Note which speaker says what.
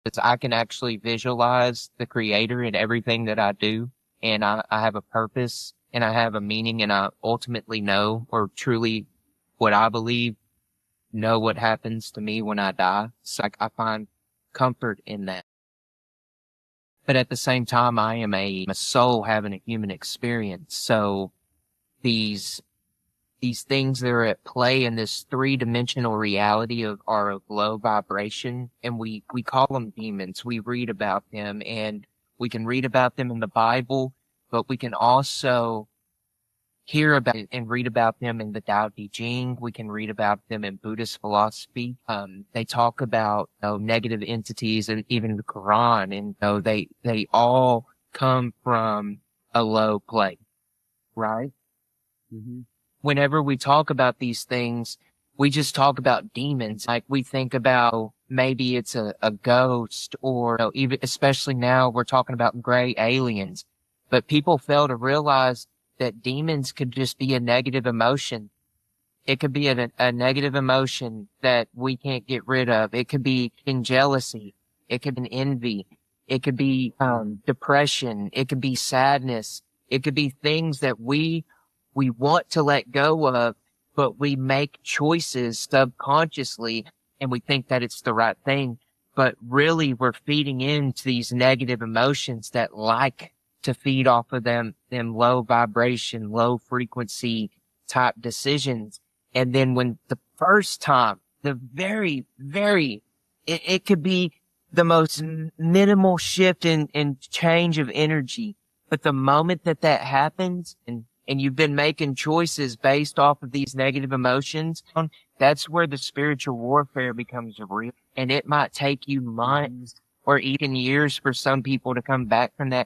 Speaker 1: It's I can actually visualize the creator in everything that I do. And I have a purpose and I have a meaning and I ultimately know or truly what I believe know what happens to me when I die. So I find comfort in that. But at the same time, I am a soul having a human experience. So these things that are at play in this three-dimensional reality are of low vibration, and we call them demons. We read about them, and we can read about them in the Bible, but we can also hear about and read about them in the Tao Te Ching. We can read about them in Buddhist philosophy. They talk about, negative entities and even the Quran, and, they all come from a low place, right?
Speaker 2: Mm-hmm.
Speaker 1: Whenever we talk about these things, we just talk about demons. Like we think about maybe it's a ghost or even, especially now we're talking about gray aliens, but people fail to realize that demons could just be a negative emotion. It could be a negative emotion that we can't get rid of. It could be in jealousy. It could be in envy. It could be, depression. It could be sadness. It could be things that we want to let go of, but we make choices subconsciously and we think that it's the right thing. But really we're feeding into these negative emotions that like to feed off of them low vibration, low frequency type decisions. And then when the first time, the it could be the most minimal shift in change of energy. But the moment that happens and you've been making choices based off of these negative emotions, that's where the spiritual warfare becomes real. And it might take you months or even years for some people to come back from that.